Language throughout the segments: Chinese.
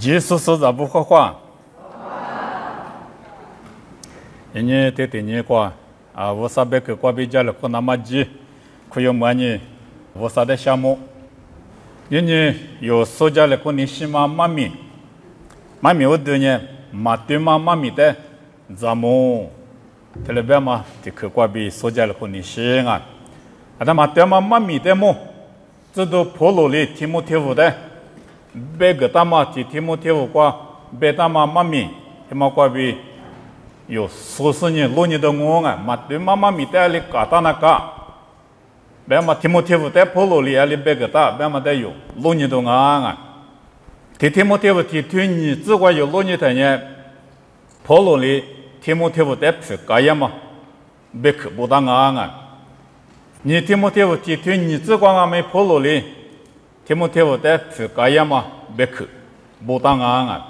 耶稣说咋不画画？人家对对你过啊，我啥别个过比较了，可那么急，可有么呢？我啥的项目？人家有说家了，可你西妈妈咪我对呢，妈对妈咪的，咱们特别别嘛，这可过比说家了，可你西啊，啊，他妈对妈咪的么？这都破路里提莫提乌的。别个大妈提莫提乌过，别大妈妈咪，提莫过比有说是呢，路你都我啊，妈对妈咪的里搞大那个，别嘛提莫提乌的破路里里别个大，别嘛的有路你都啊，提莫提乌提推你只管有路你的呢，破路里提莫提乌的是干呀嘛，别可不当啊。你提莫提乌提推你只管俺们破路里。提莫提乌的是干呀嘛？别去，不当啊！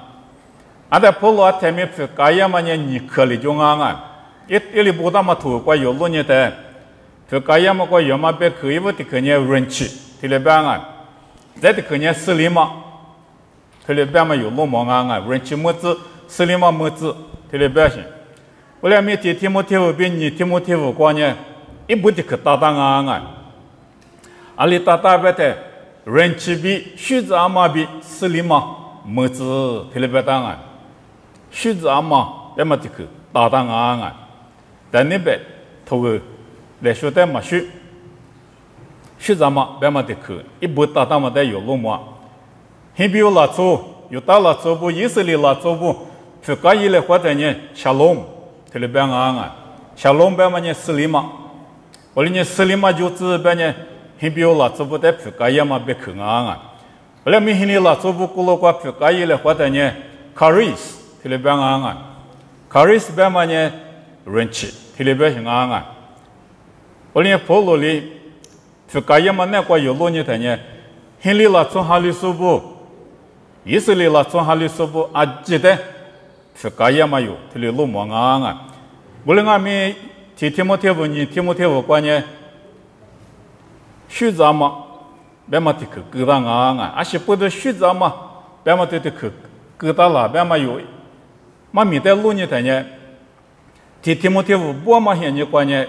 俺在破路前面是干呀嘛呢？你可里就啊！一里不当嘛土过有路呢的，是干呀嘛过有嘛别去，因为的可呢人气，提里边啊，在的可呢市里嘛，提里边嘛有路嘛啊，人气么子，市里嘛么子，提里边行。我俩没提莫提乌比你提莫提乌过呢，一不的可打当啊！阿里打别的。人气比须子阿妈比市里嘛么子特别当啊，须子阿妈别么这个大当啊，在那边头个来说的嘛须子阿妈别么这个一不大当嘛的有路嘛，还比有拉走有大拉走不以色列拉走不，是搞一类或者呢小龙特别当啊，小龙别么呢市里嘛，我哩呢市里嘛就是别呢。还比有拉走不的皮盖也嘛别去啊！后来没听你拉走不过了过皮盖也来或者呢，卡瑞斯特别别啊！卡瑞斯别嘛呢，人气特别别行啊！后来破路里皮盖也嘛那个有路呢的呢，听你拉走哈里苏不，以色列拉走哈里苏不啊记得皮盖也嘛有特别路嘛啊！后来俺们提莫提乌关呢。须子嘛，别嘛的去疙瘩啊！而且不得须子嘛，别嘛的去疙瘩了，别嘛有，嘛没得路呢的呢。提莫提乌不嘛现你关呢？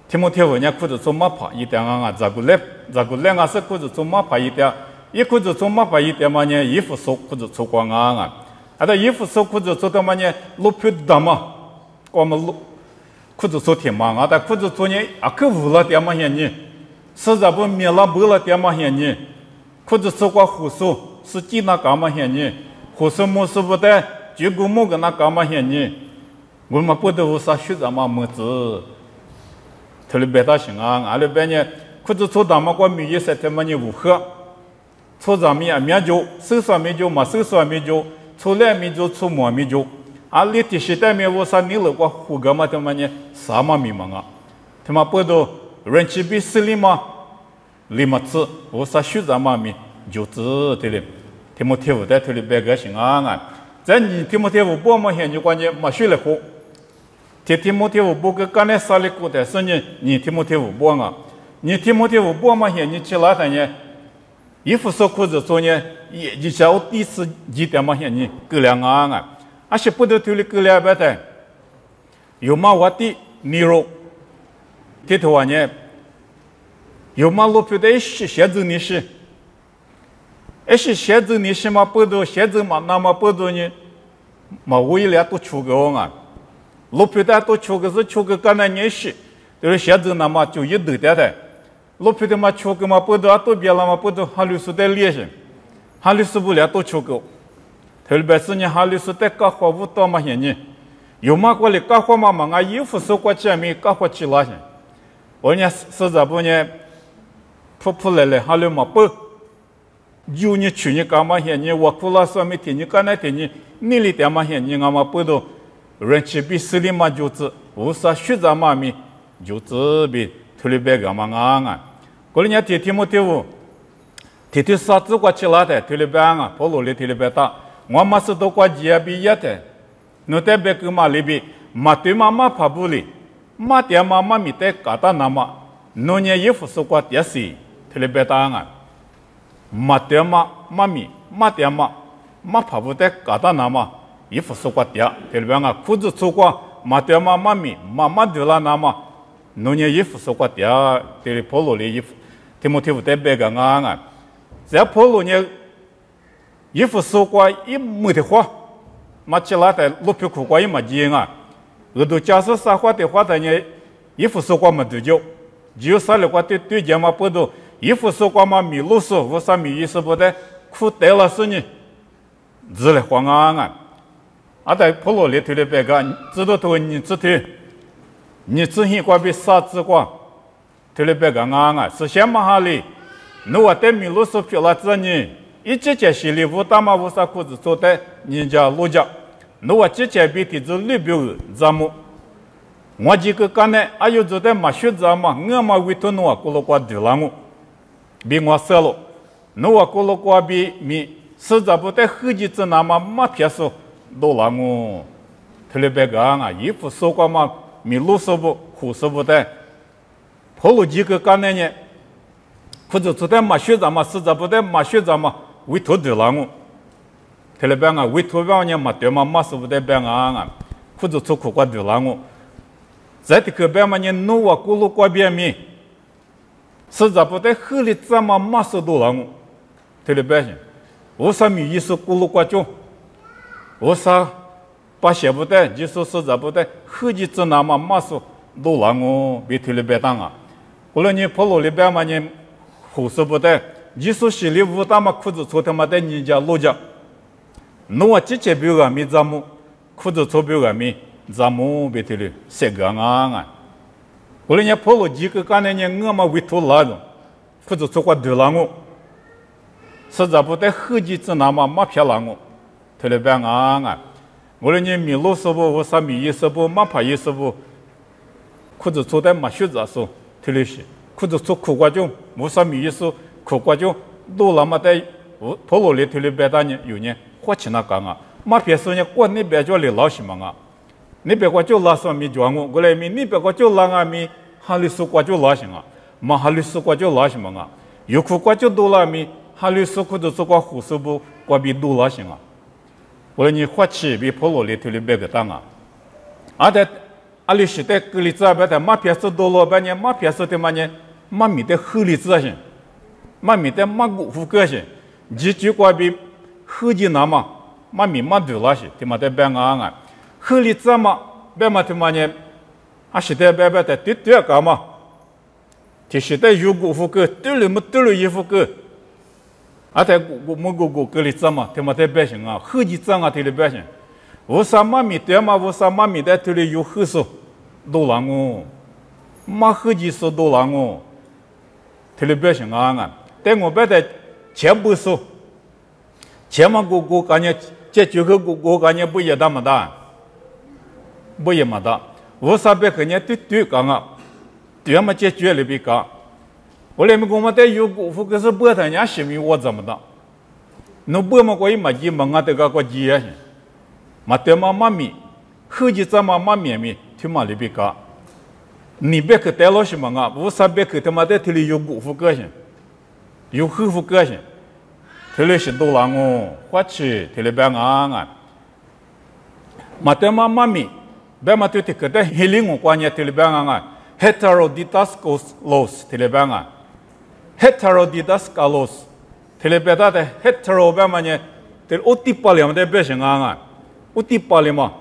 提莫提乌呢裤子做嘛怕一点啊！咋个来啊？是裤子做嘛怕一点？一裤子做嘛怕一点嘛呢？衣服收裤子做光啊！啊，这衣服收裤子做的嘛呢？路皮大嘛，我们路裤子做挺忙啊！但裤子做呢啊，可污了点嘛现你。实在不灭了不了点嘛现你，或者说过胡说是几那干嘛现你，胡说么是不得，结果么个那干嘛现你，我们不得无啥学什么么子，特别别大行啊，俺那边呢，或者做大嘛过米一些他们呢无喝，做咱们啊米酒，手上米酒嘛手上米酒，做来米酒做么米酒，俺里的时代面无啥你了过胡个嘛他们呢啥嘛米嘛啊，他们不得。人气比市里嘛，里嘛子，我啥学咱嘛咪就是对嘞，提莫提乌的对嘞别个行啊！在你提莫提乌不嘛现你关键嘛学了好，提莫提乌不个干那啥哩过的是呢，你提莫提乌不啊？你提莫提乌不嘛现你起来的呢，衣服说裤子做呢，也就叫第一次几点嘛现你够两啊！而且不得对嘞够两百的，有嘛我的牛肉。这头啊呢，有嘛路皮的一些写字那些，一些写字那些嘛不多写字嘛，那么不多呢，嘛为了都出个啊，路皮的都出个是出个干那那些，就是写字那么就一堆的，路皮的嘛出个嘛不多都别了嘛不多哈律师的联系，哈律师不了都出个，特别是呢哈律师的搞货物多嘛些呢，有嘛过来搞货嘛嘛啊衣服收过去没搞货去了些。我呢实在不呢，扑来哈了嘛不，有你去你干嘛些你我哭了说没听你干那听你里点嘛些你俺嘛不都人气比市里嘛就是无啥学咱嘛咪就是比特别别个嘛啊，过年提莫提乌，提啥子过去了的特别别啊，跑路里特别别大，我嘛是都过节比也的，那得别个嘛里比嘛对嘛嘛怕不里。嘛点嘛嘛咪得搞到那么，农业衣服是过电视，特别别大啊。嘛点嘛嘛咪嘛点嘛，马跑不得嘎达那么衣服说过掉，特别啊裤子穿过马掉嘛妈咪妈妈掉了那么，农业衣服说过掉，这里跑路的衣服，提莫提不得别个啊，在跑路呢衣服说过一没得花，马起来的路皮裤过一没钱啊，我都假设啥话的话的呢，衣服说过没多久，就啥了话对家嘛不多。衣服说过嘛，米露说我啥米意思不得，苦得了是你，只来黄啊！啊，在普罗里头的别个，知道头你知头，你之前过比啥子过，头的别个啊！是先嘛哈哩，你我在米露说漂了子你，一节节洗里无大嘛无啥裤子做的，人家路家，你我节节比的子绿标咱们，我几个干呢，还有做的嘛学咱嘛，我嘛为头我过了过地了我。比我少了，那我过了过比米，实在不得后几子那么没撇手，都让我，特别个啊，衣服说过嘛，米路说不，裤说不得，跑了几个干呢？或者做的没学着嘛，实在不得没学着嘛，为头的让我，特别啊，为头表呢嘛对嘛，没说不得别啊，或者做苦瓜的让我，在这个边嘛呢，那我过了过边米。实在不得后里怎么马手都让我，特别百姓，我啥米意思咕噜呱叫，我啥把写不得，就是实在不得后几子那么马手都让我别特别当啊，后来你跑路里边嘛你胡说不得，你说心里无大嘛裤子穿他妈的人家路家，那我直接表个米咱们裤子穿表个米咱们别特别谁个啊？后来人跑了几个干呢？我嘛为头拉着，或者做过对了我，实在不得后几子那么没骗了我，特别别啊！后来人米路师傅、我啥米衣师傅、马牌衣师傅，或者做的没学着说，特别是，或者做苦瓜酒，我啥米衣师苦瓜酒，都那么的，我跑路里特别别大呢，有呢，花钱那干啊，马骗说呢，过那边叫你老什么啊？你别个就拉上米装我，过来米你别个就拉啊米，哈里苏瓜就拉行啊，嘛哈里苏瓜就拉什么啊？有苦瓜就多拉米，哈里苏或者做瓜胡师傅瓜比多拉行啊。我你花钱比普罗里头的别个当啊，啊在阿里时代格里子啊别的马撇子多了半年，马撇子的嘛呢，马米的后里子行，马米的马古胡个行，几句瓜比后几那嘛，马米马多拉行，他妈的别啊。后里子嘛，别嘛他妈呢，啊时代别的对干嘛？这时代有古胡个，对了么对了衣服个，啊在我格里子嘛，他妈的别行啊，后几子啊他的别行，我啥妈咪对嘛，我啥妈咪的对了有后手，都让我，马后几手都让我，他的别行啊，但我别的钱不收，钱嘛我感觉这几个我感觉不也那么大。不也么大，我啥别个人对讲啊，对嘛解决了别讲，我来没跟我们在有功夫，可是不他人心里我怎么的？那不嘛过一嘛几嘛啊这个过几呀？嘛对嘛妈咪，后几怎么妈咪咪，听嘛里别讲，你别去带老什么啊？我啥别去他妈在这里有功夫个性，有后夫个性，这里是多让我花钱，这里别啊，嘛对嘛妈咪。别嘛对这个的黑灵我关键特别别啊 ，heterodidascalos 特别别啊 ，heterodidascalos 特别别的 hetero 别嘛呢，这乌蒂巴里嘛的别行啊，乌蒂巴里嘛，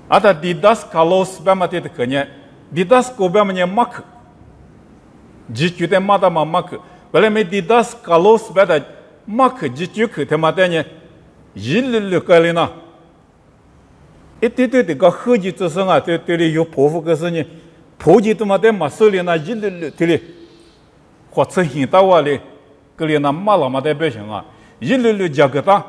啊他 didascalos 别嘛对这个呢 ，didasco 别嘛呢 mark， 几句的嘛的嘛 mark， 本来没 didascalos 别的 mark 几句去他妈的呢，一律个里呢。一对对的个后继之身啊，对的有婆婆个是呢，婆继他妈的嘛手里那一律对的，或者现到我哩，个里那马拉嘛的百姓啊，一律加个当，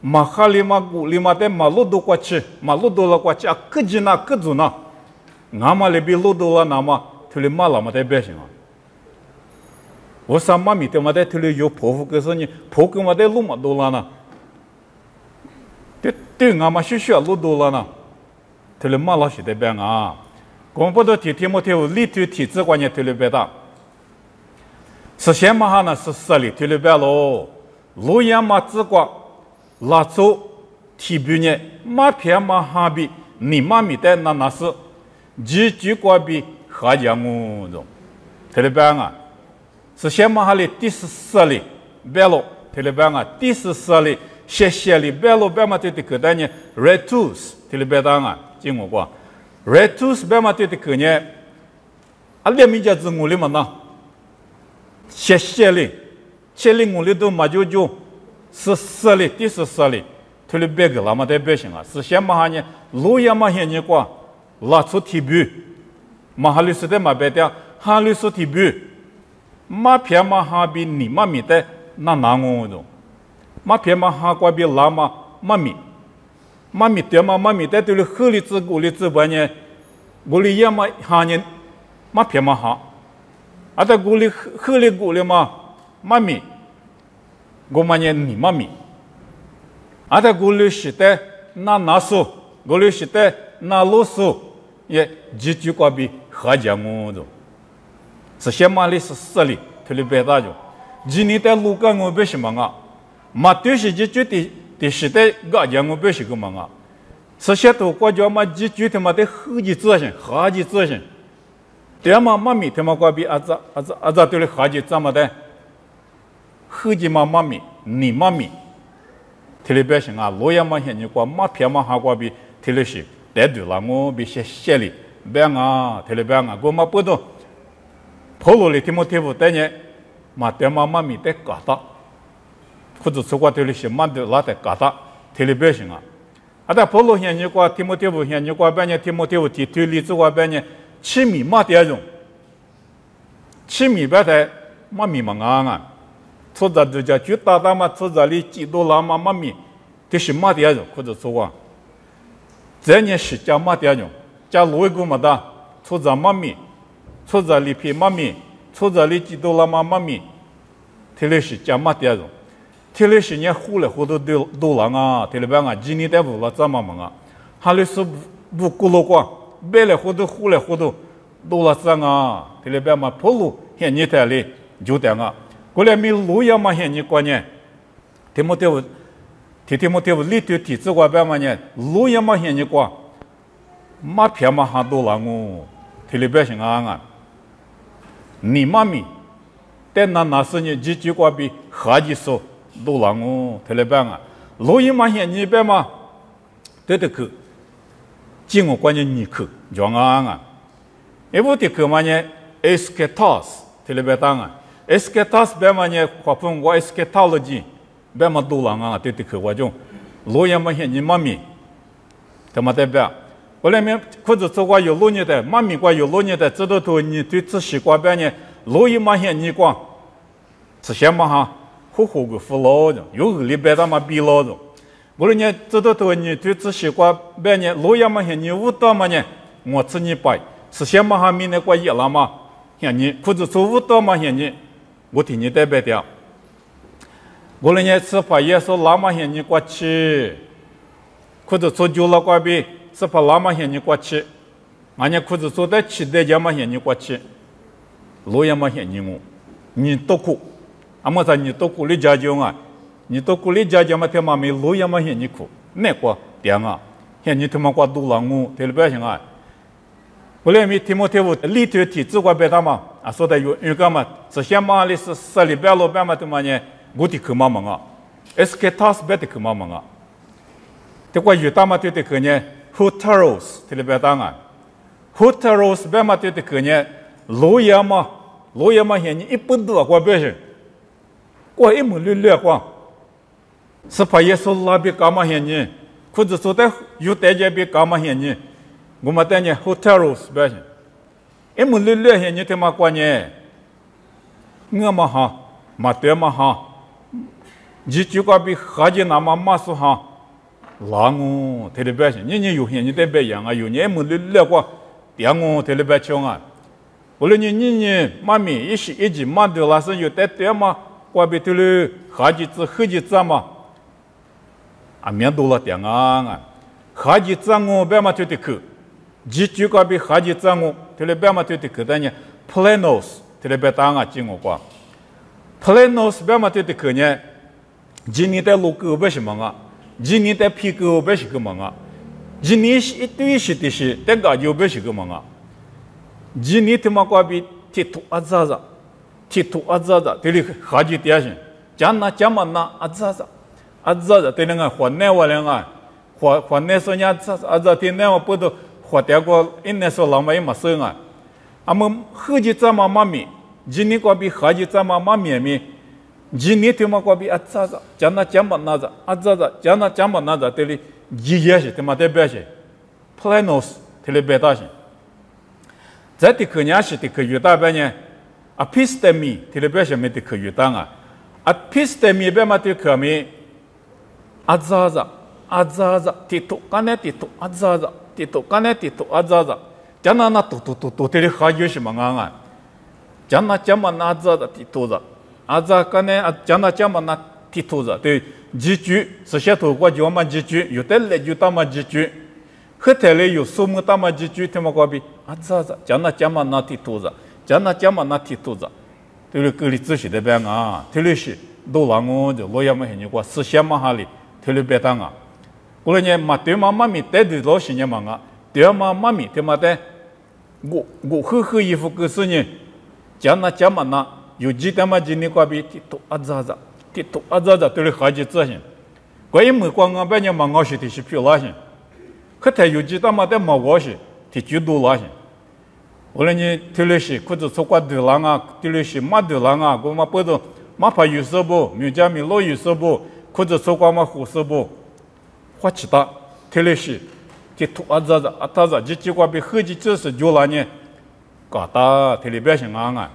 马哈里嘛古里嘛的马路都过去，马路都了过去啊，各级那各族那，俺嘛里比路都了那么，对的马拉嘛的百姓啊，我啥嘛米的嘛的对的有婆婆个是呢，婆个嘛的路嘛都了呢。对俺们学校路多了呢，他们马老师的边啊，光不到天么天里头体制观念特别大，实现嘛哈呢是实力特别大喽，路亚嘛之瓜，拉走提比呢，马偏嘛哈比，你妈咪的那是，几句瓜比哈讲我中，特别棒啊！是先嘛哈里第14里，白路特别棒啊！第14里谢里白路白嘛对的可单呢 ，retus 特别棒啊！听我过 ，retus 白嘛对的可呢，啊两米家子我里嘛呢，谢里。7里都马就14里第14里，特别别个那么的百姓啊，是先嘛哈呢，路也嘛些你过，拉出提比，嘛哈律师的嘛别的，哈律师提比，嘛偏嘛哈比你嘛咪的那难我中，嘛偏嘛哈过比拉嘛咪的嘛咪的对了合理子鼓励子半呢，鼓励也嘛哈呢，嘛偏嘛哈，啊的鼓励合理鼓励嘛。妈咪，我们呢你妈咪，啊，他过来时代那数，过来时代那路数，也几句话比好讲我的，是先嘛里是4里，特别别大就，今年在路干我别什么啊，嘛就是几句的时代个讲我别什么啊，是些都国家嘛几句他妈的好几责任，好几责任，对嘛妈咪他妈话比阿扎对了好几怎么的？后几嘛妈咪，你妈咪，特别百姓啊，路也嘛些你过，马偏嘛哈过比特别是，带对了我比些里，别啊，特别别啊，我嘛不懂，跑路里提莫提夫带呢，嘛对嘛妈咪带嘎达，或者说过特别是嘛对拉带嘎达，特别百姓啊，啊但跑路些你过提莫提夫些你过别呢，提莫提夫提推理之过别呢，7米嘛点用，7米别带嘛咪嘛啊。出在这家就大大嘛，出在里几多拉嘛妈咪，这是马点用或者说啊，这年是叫马点用，叫路一个嘛的，出在妈咪，出在里皮妈咪，出在里几多拉嘛妈咪，这里是叫马点用，这里是人糊来糊都浪啊，这里边啊，今年在屋了怎么忙啊？还里是不咕噜过，别来糊来糊都了怎啊？这里边嘛跑路现你台里就这样啊。过来没路也嘛些你过呢，提莫提夫里头提子过别嘛呢，路也嘛些你过，马偏嘛哈多了我，提里百姓啊，你妈咪，但那是你几句话比好几说多了我，提里百啊，路也嘛些你别嘛，对的去，进我关键你去，讲啊，一部的去嘛呢 ，eschatos 提里百当啊。eschatos 别嘛呢，话分我 eschatology， 别嘛多了啊，对的去我就，路也嘛些你妈咪，他妈代表，我那边或者做过有路呢的，妈咪过有路呢的，知道头你对自习过别呢，路也嘛些你过，是先嘛哈，呼个扶老的，有个礼拜他妈比老的，我呢知道头你对自习过别呢，路也嘛些你舞蹈嘛呢，我吃你白，是先嘛哈咪那过一了嘛，像你或者做舞蹈嘛像你。我听你代表掉，我呢是把耶稣拉嘛些你过去，或者做久了过比，是把拉嘛些你过去，俺家或者做在期待家嘛些你过去，路也嘛些你我，你多苦，俺们说你多苦的家境啊，你多苦的家境嘛，他妈没路也嘛些你苦，那个点啊，现你他妈过多了我，对了百姓啊。后来没提莫提夫里头提子过别他嘛，啊说的有个嘛，之前嘛里是4里边路边嘛的嘛呢，我的去嘛忙啊 ，eschatos 别的去嘛忙啊，这个有他嘛对的去呢 ，huteros 提里边当啊 ，huteros 边嘛对的去呢，路也嘛现你一不多过别人，过一门略过，是怕耶稣拉别干嘛现你，或者说的有大家别干嘛现你。我们等下 hotelos 别是，一门略些你他妈关呢，我嘛哈，嘛对嘛哈，你就个比好几那么马苏哈，拉我特别别是，你有些你得别样啊，有你门略过，点我特别别强啊，无论你妈咪一时一句嘛对拉是有得对嘛，过比对了好几次嘛，啊面多了点啊，好几次我别嘛对的去。几句个比好几张我，特别别嘛对的去的呢 ，planos 特别别当啊进我过 ，planos 别嘛对的去呢，今年的路够不是么啊？今年的皮够不是个么啊？今年是一堆是的是，这个就不是个么啊？今年他妈瓜比铁土阿扎扎，铁土阿扎扎，这里好几点是，讲那阿扎扎，这里个换那我两个，换那说人阿扎天那我不都换掉个，因那说老妈也没生啊，我们好几咱妈妈咪，今年瓜比好几咱妈妈咪。今年他妈瓜比阿扎扎，讲那那扎，阿扎扎，讲那那扎，这里几也是他妈的别是 ，planos 这里别大些。在这个年是这个语大半年 ，episteme 这里别是没这个语大啊 ，episteme 别嘛这个没阿扎扎，提头干那提头阿扎扎，提头干那提头阿扎扎，讲那都这里好有什么啊？讲那阿扎扎提头扎。阿扎干呢？讲嘛那提头子，对，几句是些头过就嘛几句，有的来就当嘛几句，后头来有数目当嘛几句，他们过比阿扎讲嘛那提头子，讲嘛那提头子，对了，个里仔细的别啊，对了是都让我就老爷们很牛过，思想嘛哈里，对了别当啊，过来呢嘛对嘛妈咪带的老些呢嘛啊，对嘛妈咪对嘛的，我呵衣服个是呢，讲嘛那。有几天嘛，今年过比提头阿扎扎，对了好几次些。关于没光俺半年嘛，我是的是漂亮些。可他有几天嘛，在毛我是提最多了些。我来呢，对了是或者说过对郎啊，对了是马对郎啊，我嘛不懂马怕有时不，没家没老有时不，或者说过嘛胡时不，花其他，对了是提头阿扎几过比好几次是就了呢，搞大对了别行啊。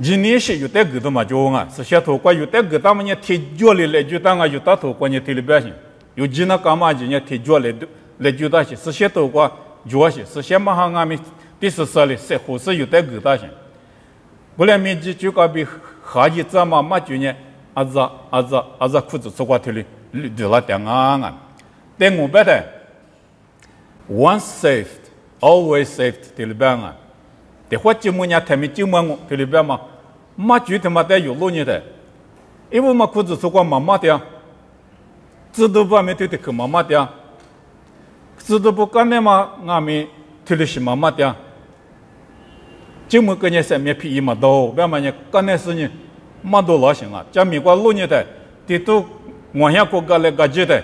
今年是有的个的嘛就啊，是些头瓜有的个他们呢提脚来就当啊有大头瓜呢提里边行，有几那干嘛就呢提脚来就当些，是些头瓜脚些，是些嘛行俺们第四十里是或是有的个大行，不然面积就搞比下一阵嘛就呢阿扎裤子出瓜提里就拉点啊，但我觉得 once saved always saved 提里边啊。的话，就么伢他们就么我这里边嘛，妈就他妈的有路呢的，因为嘛裤子说过妈妈的，知道不？没对的可妈妈的，知道不？干那嘛俺们推的是妈妈的，就么个伢上面皮嘛多，别嘛伢干那事呢，嘛多老行啊，讲美国路呢的，这都我乡国家来个接的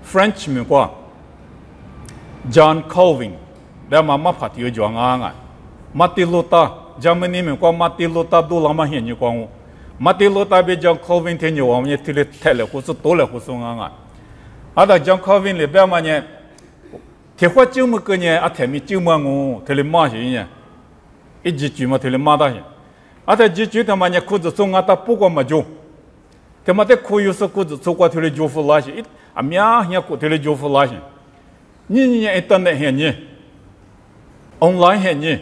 ，French 美国 ，John Calvin， 别嘛嘛怕丢讲啊。Martin Luther, Germany 美国 Martin Luther 都老嘛现你讲我 ，Martin Luther 被John Calvin 听你我们也提了太了，或是多了或是啊，啊，到 John Calvin 里边嘛呢，提花就么个呢，啊，提米就么我，提了马些呢，一几句嘛提了马大些，啊，他几句他妈呢裤子从啊他不过嘛就，他妈的裤有时裤子从过提了就服拉些，啊苗呀裤提了就服拉些，你一旦那些呢 ，online 些呢。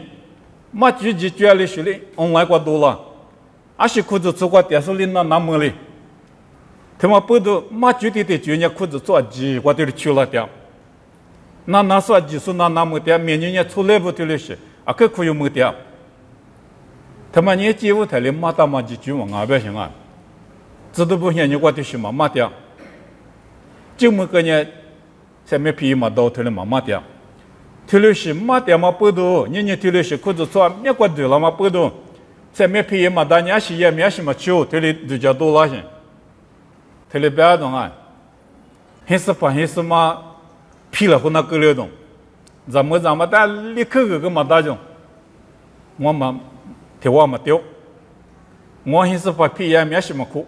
嘛，就里说哩，online 过多了，阿是裤子做过电视里那么哩，他妈不都嘛就的就人裤子做几，我这里去了点，那说几是那么点，明年出来不的哩是，啊个可以没点，他妈你几乎台里嘛大嘛几句嘛啊不行啊，知道不行你我的是嘛点，就么个呢，上面皮嘛到台里嘛点。提了是马点嘛不多，人家提了是裤子穿没过对了嘛不多，在没皮嘛大年是也没什么秋，提了就叫多了些，提了别动啊，还是嘛皮了和那个了动，咱们但立刻个嘛大种，我嘛提我嘛丢，我还是把皮也没什么苦，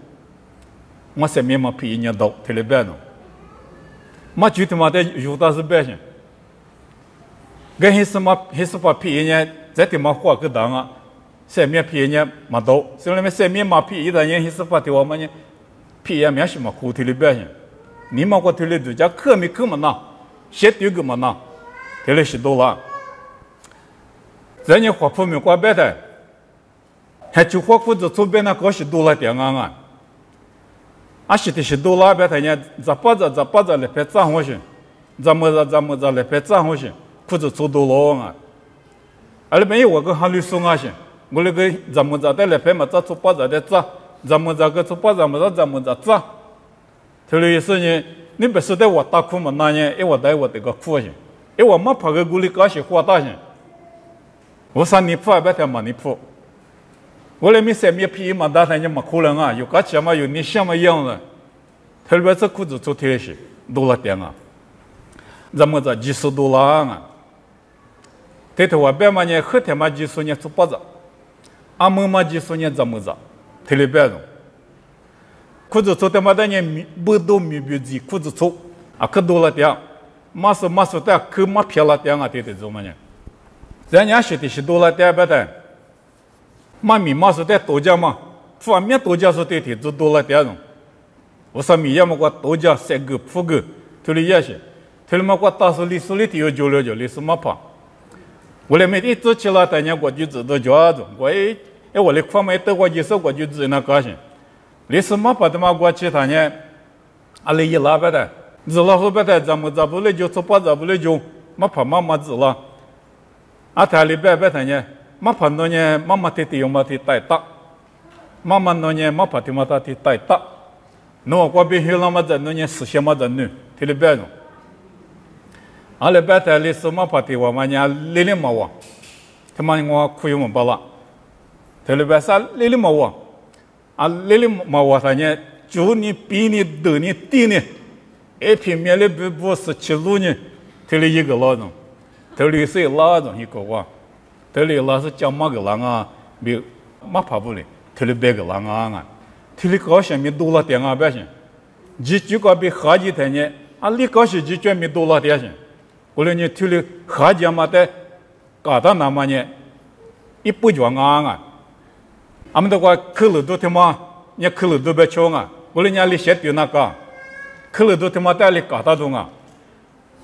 我上面嘛皮人家多，提了别动，嘛就他妈的有的是别些。跟还是把皮人家在地方花个当啊，上面皮人家嘛多，所以上面嘛皮一旦人还是把地方嘛呢，皮也没什么苦头的表现，你嘛过头的就叫可没可嘛那，写对个嘛那，这里是多了，人家花铺没挂白的，还就花裤子左边那个是多了点啊，啊是的是多了白的人，咋巴子来拍脏活些，怎么来拍脏活些。裤子做多了啊！而没有我个哈律松啊些，我那个怎么的来拍嘛？做把子的做，咱们这个做把咱们这做，他的意思呢，你不是带我打苦嘛？那呢，我带我这个苦去，我没怕个鼓励高些花大些，我说你苦还不得嘛你苦，我来没三面皮嘛，大他就没可能啊，有个钱嘛有你想么样的，特别是裤子做贴些，多了点啊，咱们这几十多了啊。对头我别嘛呢，后天嘛技术呢做不着，俺们嘛技术呢怎么着，特别别种。裤子做的嘛的呢，不都没别子裤子做，啊可多了点，马是的，可嘛偏了点啊，对的做嘛呢？人家说的是多了点不的，马是的多家嘛，方面多家是对的，就多了点种。我说米要么我多家三个铺个，头里也是，头里嘛我当时历史里头有交流，历史嘛怕。我来每天做起了，等年我就知道叫着，我来快没得我一手我就知那高兴。历史嘛把他妈过其他呢，阿来一拉不的，知了后不的，咱们不来就做不不来就，嘛怕妈妈知了。阿他里边不的呢，嘛怕那呢，妈妈提用嘛提带大，妈妈那呢嘛怕提嘛他提带大，那我必须那么在那呢实现嘛在那，提里边种。阿拉白台历史嘛怕的我们家历历嘛我，他妈我苦用不了，他里边啥历历嘛我，啊历历嘛我他呢，就你比你多你低呢，一平面里不17路呢，他里一个老人，他里是老人一个我，他里老是讲嘛个人啊，没嘛怕不嘞，他里别个人啊，他里高些没多了点啊别行，几句个比好几天呢，啊里高些几句没多了点行。我来呢，头里哈家嘛的，搞到那么呢，一不讲啊，俺们都话口里都他妈，你口里都别抢啊，我来呢里写丢那个，口里都他妈带里搞到中啊，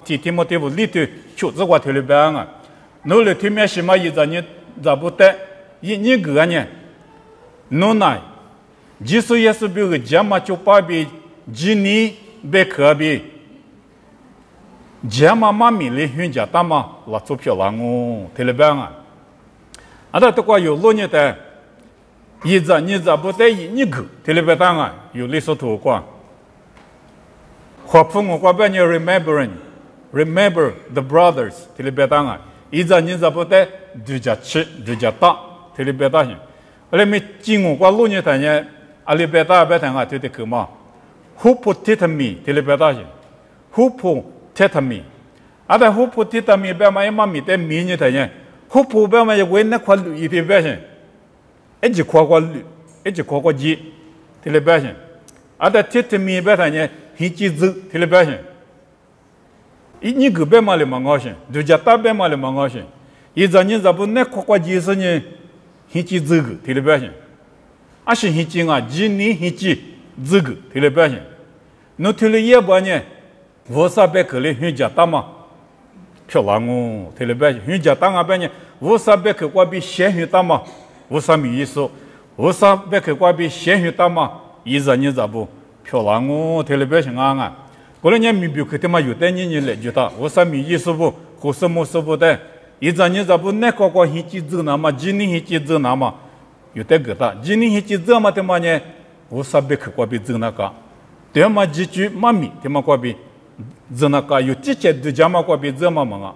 天么对不里头确实话头里边啊，努力对面什么一个呢，咋不带，一个呢，弄来，即使也是比如家嘛就把比几年别可比。家嘛妈咪哩huyện家大嘛，拉出票啦哦，特别棒啊！啊，他都怪有老年的，一直不得一个，特别棒啊！有历史图挂，华父我挂边呢 remember the brothers， 特别棒啊！一直不得দু家吃দু家大，特别大些。后来没经我挂老年的呢，阿里别大别大啊，特别可嘛。Who protected me？ 特别大些。Who protected me？ 啊，但 Who protected me？ 别嘛妈咪的名字的呢 ，Who protected 别嘛为那块绿一点别些，一直夸绿，一直夸鸡，特别别些。啊，但 protected me 别的呢，很机智，特别别些。你个别嘛哩蛮高兴，就家大别嘛哩蛮高兴。一直不那夸鸡是呢，很机智个，特别别些。啊，是很精啊，几年很机智个，特别别些。侬特别也不呢，我啥别可哩很家大嘛。漂亮哦，特别别，人家当阿边呢，我啥别去过比鲜血大嘛，我啥没意思，我啥别去过比鲜血大嘛，一直不漂亮哦，特别别行啊！过来年没别去他妈有的人来就到，我啥没意思不，或什么是不的，一直不那个很机智那么，今年很机智那么，有的个的，今年很机智嘛的嘛呢，我啥别去过比智那个，对嘛几句妈咪他妈过比。这那个有几千多家嘛，过比这么忙啊！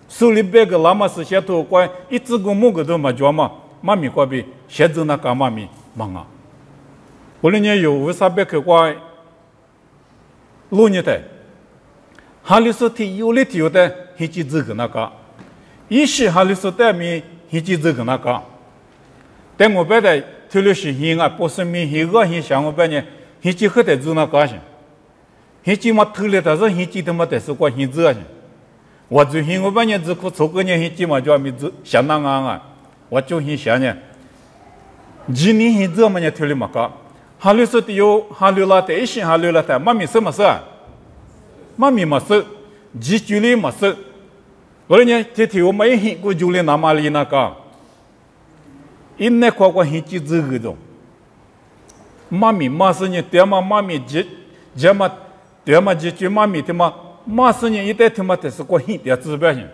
手里别个拉嘛是些头关，一只个木个都没叫嘛，妈咪过比现在那个妈咪忙啊！我那年有为啥别个过老年的，哈里说的有的有的，很几这个那个，一些哈里说的咪很几这个那个，但我别的头里是很啊，不是咪很恶很像我别呢，很几后的做那个些。很起码偷了，但是很起他妈的是过很热些。我最近我把人只可做个人很起码叫名字相当啊，我就很想呢。今年很热嘛，人偷了嘛个，哈流说的有哈流了的，一些哈流了的，妈咪什么事啊？妈咪没事，几距离没事。我呢，这天我们一很过距离那么里那个，一那块过很几这个种。妈咪嘛是呢，对嘛妈咪这嘛。对嘛，这句妈咪他妈马是人一代他妈的是过很点指标性，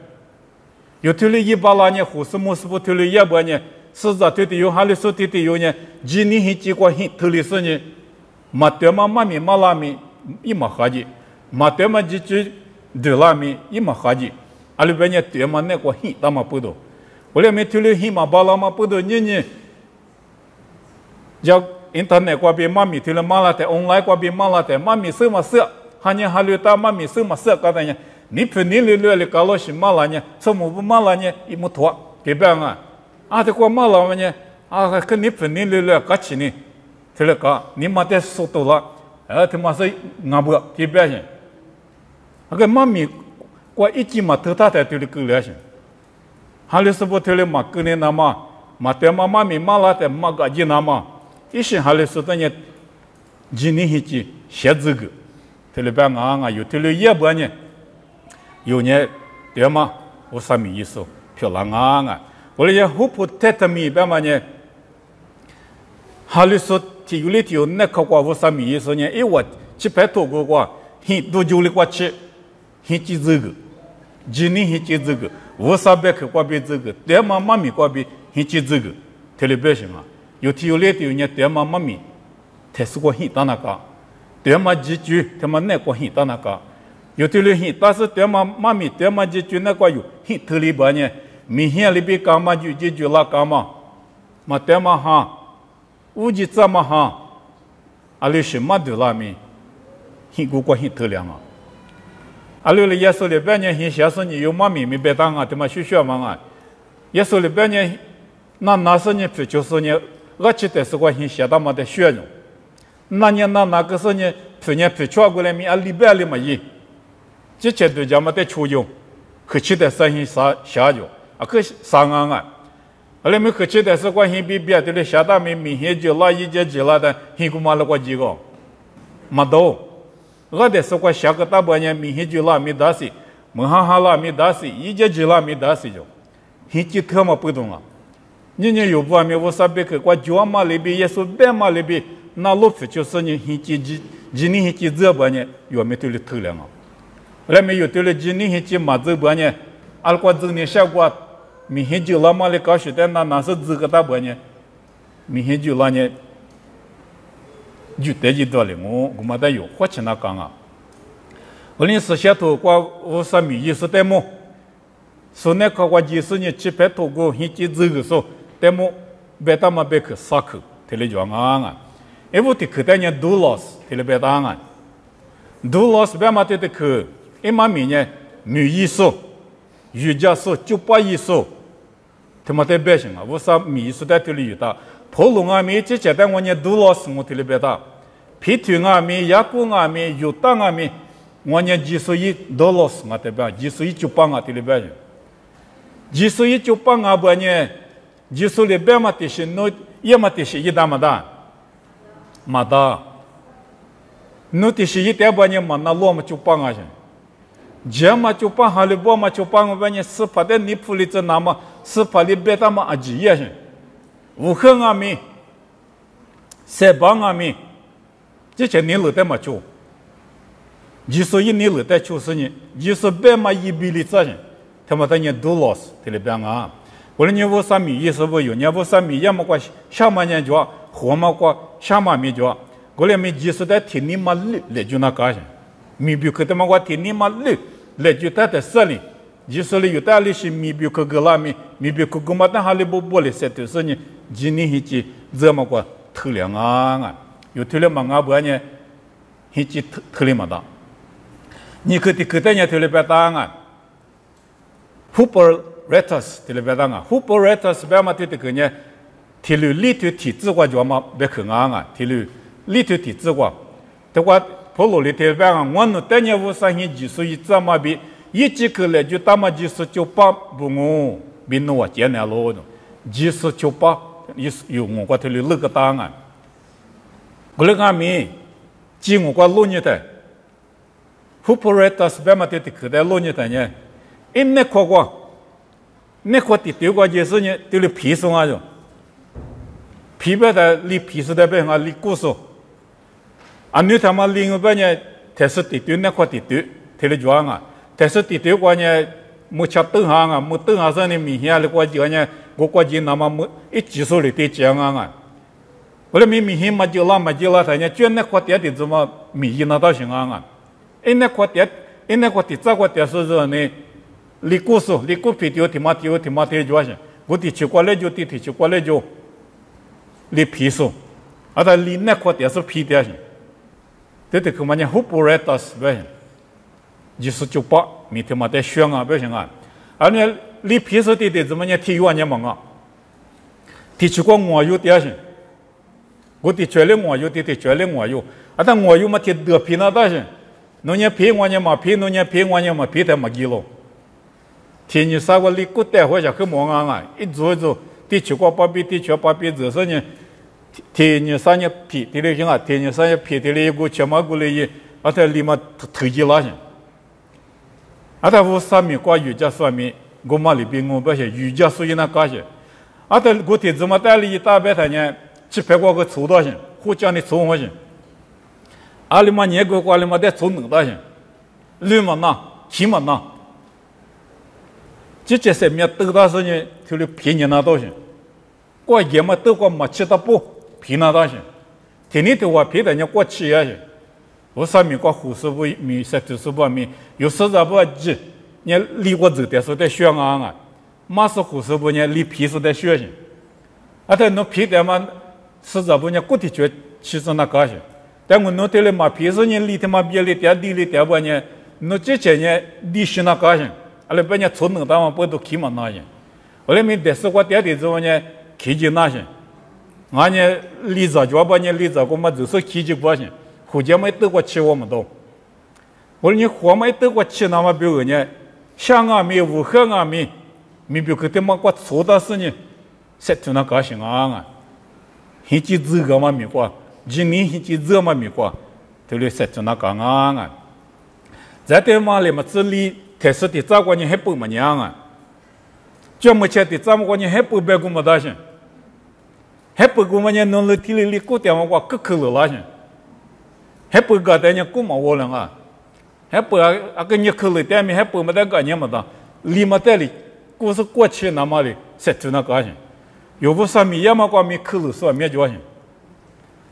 有头里一把拉呢，或是么是不头里一把呢，是在对的有哈里说对的有呢，几年很几个很头里说呢，马对嘛马米马拉米一马哈的，马对嘛几句对拉米一马哈的，阿里边呢对嘛那个很大嘛不多，我俩没头里很嘛巴拉嘛不多呢，叫 internet 过边马米头里马拉的 online 过边马拉的马米什么色，哈呢哈里达马米什么色搞的呢？你平你里里搞了些马拉呢，什么不马拉呢？一木托。给别人啊，啊，这个马老么呢？啊，跟你平年了搞起呢，这个搞，你妈的速度了，他妈是俺不给别人，那个妈咪，我一斤嘛头大的对你够了些，还是不对你嘛够你那么，嘛对嘛妈咪马拉的嘛个几那么，一些还是等于，今年一斤写这个，对你别人有对你也不呢，有呢，对嘛，我啥米意思？漂亮啊！我们讲湖泊太太米白嘛呢？哈里说体育里头那考过我啥米意思呢？因为700多个过，很多就里过去，很几这个，今年很几这个，我300克过比这个，对嘛妈咪过比很几这个，特别什么？有体育里头呢，对嘛妈咪，才是过很大那个，对嘛几句，他们那个很大那个，有的人很，但是对嘛妈咪对嘛几句那个有很特别吧呢？明显里边干嘛就解决了干嘛，嘛对嘛哈，无计怎么哈，阿里什么都拉面，很古怪很特亮啊。阿里耶稣里边呢，很小时你有嘛咪咪别当啊，对嘛学学嘛啊。耶稣里边呢，那时呢就是呢，我记得是个很小的嘛的学生，那个时呢，去传过来面阿里边里嘛伊，这些都叫嘛的出用，可记得是很小就。啊，可上岸啊！后来没客气的是关系比别的下大明显就拉一节几拉的，很古马了过几个，没到。我的是关下个大半年明显就拉没打死，门哈拉没打死，一节几拉没打死就，很几特么不懂啊！你有不没我300克，我9马里边也是2马里边，那路费就是你很几年很几这半年，有没对了头了啊？后来没有对了几年很几马这半年，阿过这年下过。明显就拉嘛的搞学的那是这个大半年，明显就拉呢，就得几多了，我没得有花钱那讲啊。我临时下头过50米意思得么？说那个我就是呢700多个，很几这个说得么？别他妈别去撒口，提了讲啊！因为这口袋呢都老死，提了别当啊，都老死别嘛得去，一嘛米呢女艺术、瑜伽术、酒吧艺术。他妈的百姓啊，我啥米是在这里有的，普通啊米这些的我呢都老师我这里别的，皮腿啊米、牙骨啊米、油蛋啊米，我呢111都老师我这边，111酒吧啊这里边，111酒吧啊不呢，111边嘛这些孬也嘛这些一大嘛的，嘛的，孬这些一大不呢嘛那罗嘛酒吧啊些。Jama coba hal buat ma coba ngabanya sepada ni pulit nama sepali beta ma ajiya je. Bukan kami, sebang kami, jadi ni luar ma cu. Jisu ini luar cu sini, jisu be ma ibilic je. Tematanya dulos terlebih ngah. Kalau ni buat sami, ye sebab yo, ni buat sami, ya makwa sama nya jua, hua makwa sama mi jua. Kalau mi jisu dah tini mal le juna kah. 米比克他妈我天你妈累，来就他在这里，就是里有大里是米比克个拉米，米比克个嘛但哈里不玻璃些就是呢，今年一季这么个头两啊，有头两嘛啊不呢，一季头里嘛的，你可的呢头里别当啊 ，Hupperatus 头里别当啊 ，Hupperatus 别嘛头的个呢，头里里头体质个就嘛别去啊，头里头体质个，的话。普罗里特别啊，我那当年我上年技术一怎么比，一节课来就他妈技术就把不我，比那我艰难了的，技术就把有我个头里那个答案，我那个没，只我个录你的，胡普瑞达是别嘛的课的录你的呢，因那课个，那课的丢个就是呢，丢了皮松啊就，皮别的离皮是的别啊离故事。อันนี้ทำมาลิงแบบเนี่ยเทสติดเนี่ยก็ติดเทเลจวงอ่ะเทสติดกว่าเนี่ยมุชัดตึงหางอ่ะมุตึงหางซะเนี่ยมีเหี้ยเลยกว่าจีเนี่ย我国际那么一技术里的讲啊，我来米hin嘛就啦，他呢卷那块点的怎么米那到行啊？那块点这块点是说呢，里古皮丢提马丢就是，我的去过来就去过来就，里皮数，啊，他里那块点是皮点是，这个嘛呢胡不来到是呗，就是就把米提马在选啊，不行啊，而呢里皮数的怎么呢体育呢嘛啊，提去过我有点是。我的绝对我有的绝对我有，啊，但我有嘛提得皮那倒是，农业皮我呢嘛皮，农业皮我呢嘛皮的嘛几咯，天你啥个里古代或者很忙啊，一做，地球过八比这些呢，天你啥呢皮的嘞行啊，天你啥呢皮的嘞一个全马过来一，啊，他立马投机了些，啊，他我上面挂瑜伽上面，我嘛里边我不是瑜伽所以那干些，啊，他我提怎么带了一大半他呢？去拍过个粗大些，互相的粗我些，阿里嘛年过阿里嘛在粗能大些，绿嘛那，起嘛那，这些面都大是呢，就是便宜那多些，过也嘛都过嘛吃到不便宜那多些，天天都话便宜人过吃呀些，我上面过护士部米30部米，有40部几，你离我走的时候在学啊，马是护士部呢离皮是在学些，啊，他弄皮的嘛。40部呢，固体觉其实那个些，但我弄对了嘛，平时呢里头嘛别里点地里点不呢，弄这些呢地是那个些，阿拉把人从能当嘛不都起嘛那些，后来没得是我点的之后呢，起就那些，俺呢里早就把呢里早我嘛就是起就不些，后家没得过起我们都，我说你活没得过起那么比如呢，香啊没武汉啊没比如他嘛过错的是呢，才就那个些啊。现在这个嘛米瓜，今年现在这嘛米瓜，都来说就那个啊，在台湾里嘛这里开始的早过年还不么样啊，就目前的早过年还不白过么大些，还不过么年弄了体里过点嘛瓜可可了那些，还不搞点呢过么我了啊，还不个你可了点米还不么得个年么的，里嘛带里过是过去那么的说就那个些。有不上面要么光米克鲁说没交情，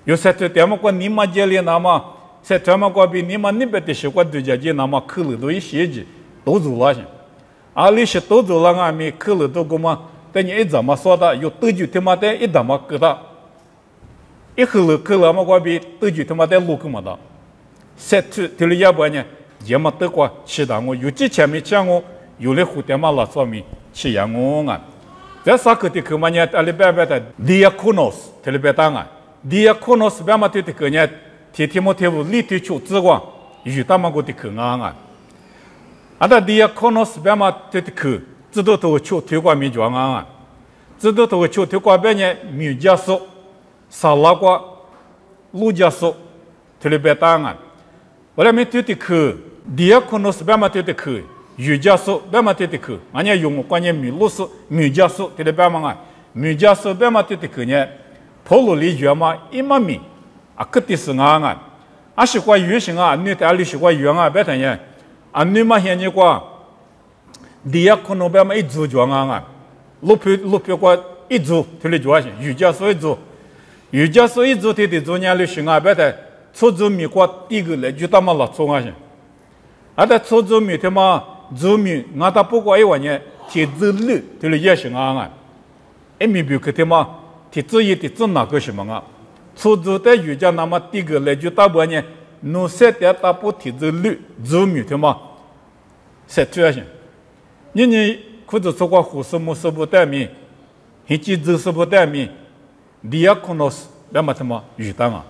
有些这点么光你妈家里那么，些点么光比你妈那边的习惯对家姐那么克鲁都一些子都做了些，啊那些都做了俺们克鲁都个嘛，等你一怎么说的，有多久他妈的一怎么给他，一克鲁嘛光比多久他妈的路个么的，些这里要不呢，也么得过其他我有之前没讲我有的蝴蝶嘛老上面去养我啊。这啥个的可嘛呢？阿里边的 diakonos， 这里边当啊 ，diakonos 边嘛对的可呢，提莫提乌里头求之光，有他们个的可啊，啊，那 diakonos 边嘛对的可，知道都求推广民庄啊，知道都求推广边呢，民家属、沙拉瓜、路家属，这里边当啊，我来没对的可 ，diakonos 边嘛对的可。瑜伽术别嘛对的去，俺家用关键米露术、瑜伽术对的别嘛啊，瑜伽术别嘛对的去呢，普罗里学嘛一嘛米，啊可的是啊，啊习惯语行啊，你在里习惯语啊，别谈呢，啊你嘛现在过，第一可能别嘛一组就啊，路皮过一组对的就行，瑜伽术一组，瑜伽术一组对的做年里行啊，别谈，初组米过第一个来就他妈老做啊行，啊在初组米他妈。做米，俺他不过一万年，提子路对了也行啊！一米比克他妈提子一提子哪个什么啊？出租的瑜伽那么第个来就大半年，农业的大不提子路做米他妈，才这样。你或者说过护士木是不带米，现在就是不带米，diakonos别嘛他妈瑜伽啊！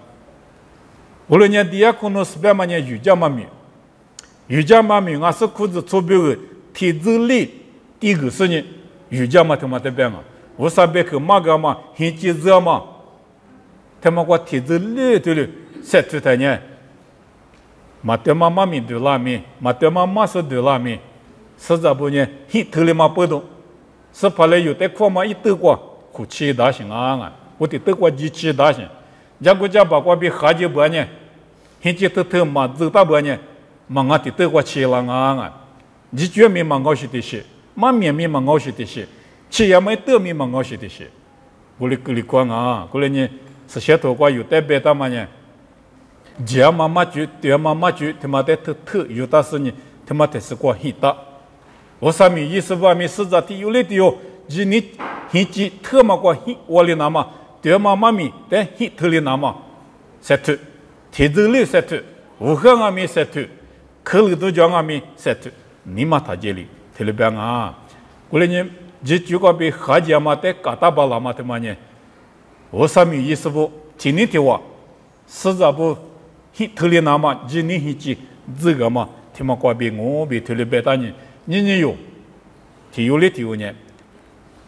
无论你diakonos别嘛你瑜伽嘛米。瑜伽嘛米，俺是裤子出标的，体质力第一个是呢，瑜伽嘛他妈的变嘛，我上边去嘛个嘛，现在热嘛，他们个体质力对了，晒出来呢，嘛对嘛嘛米对拉米，嘛对嘛是对拉米，实在不呢，现头里嘛不动，是怕来有的块嘛一德国，苦气大行啊，我的德国机器大行，家国家把国比哈几百年，现在头嘛走大百年。嘛，俺的德国去了啊！你绝没嘛熬些的些，嘛面没嘛熬些的些， chỉ là mấy tơ mi mà ngó xí thì xí cô lấy cái quan à cô lấy nhỉ sự xét thổ qua 有代表他们呢 只妈妈就对妈妈就他妈的特有的是呢他妈的是过黑的我上面意思外面是在有的有只你黑只特么过黑我的那么对妈妈咪但黑特的那么是特提着了是特无可阿咪是特可里头讲阿咪是特你妈他这里特里边啊过来呢只就个比哈家嘛的嘎达巴拉嘛的嘛呢我上面意思不听你的话是在不特里那么只你黑只这个嘛听嘛过比我比特里边的呢你有提有的提有呢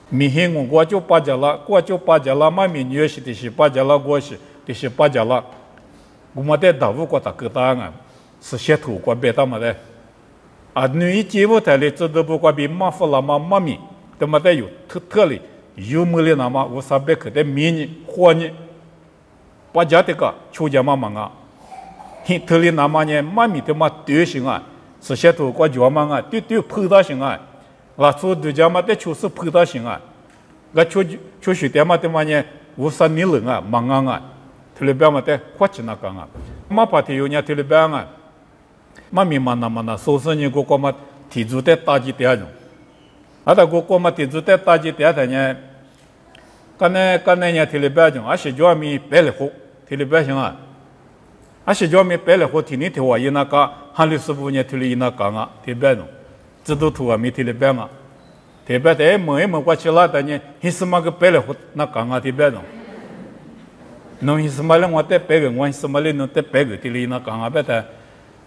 米黑我过就巴家了过就巴家了嘛米女是的是巴家了过是的是巴家了我们在大陆过大个大啊是些土过别的嘛的啊女节目台里这都不过比马夫拉嘛妈咪他妈的有特里有么里那么我上边可的米呢货呢巴家的个出家嘛嘛啊特里那么呢妈咪他妈对行啊是些土过脚嘛啊对碰到行啊拉出对家嘛的就是碰到行啊个出去的嘛的嘛呢我三年了啊忙啊特里边嘛的花钱那个啊嘛把的有呢特里边啊嘛咪嘛那说是你个个嘛提出的大几点钟啊他个个嘛提出的大几点的呢刚才呢特里边钟啊是叫咪白了后特里边行啊啊是叫咪白了后听你听话伊那个汉律师傅呢特里伊那个啊特别钟这都图啊咪特里边啊特别的么过去了的呢还是嘛个白了后那个啊特别钟侬是嘛了我得白个我是嘛了侬得白个特里那个啊别的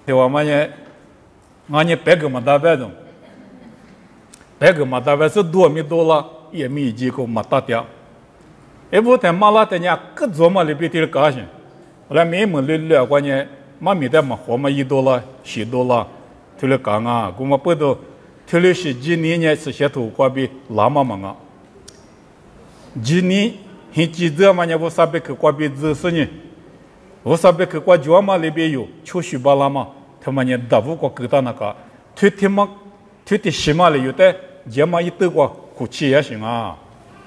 对我们呢俺呢白个嘛大白种白个嘛大白是多米多了也米几个嘛大掉哎不但马拉的呢各种嘛里边的高兴后来没么了关呢嘛米的嘛活嘛一多了许多了特了讲啊我们不都特了是几年呢是些土瓜比拉嘛嘛啊几年很记得嘛呢我上边去瓜比子是呢我上边去过脚嘛里边有出去巴拉嘛，他们呢大部过给到那个，推的西马里有的脚嘛一德过苦气也行啊，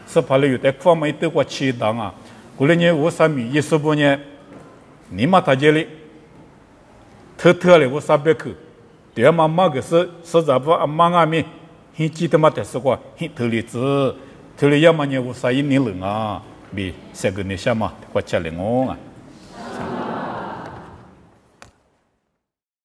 是怕里有的方嘛一德过气当啊，过来呢我上面一十多年，你嘛他这里，特的我上边去，对嘛嘛个是在不啊嘛阿咪，很记得嘛的是过很特例子，特例要么呢我上一年了啊，比这个你想嘛，我家里我啊。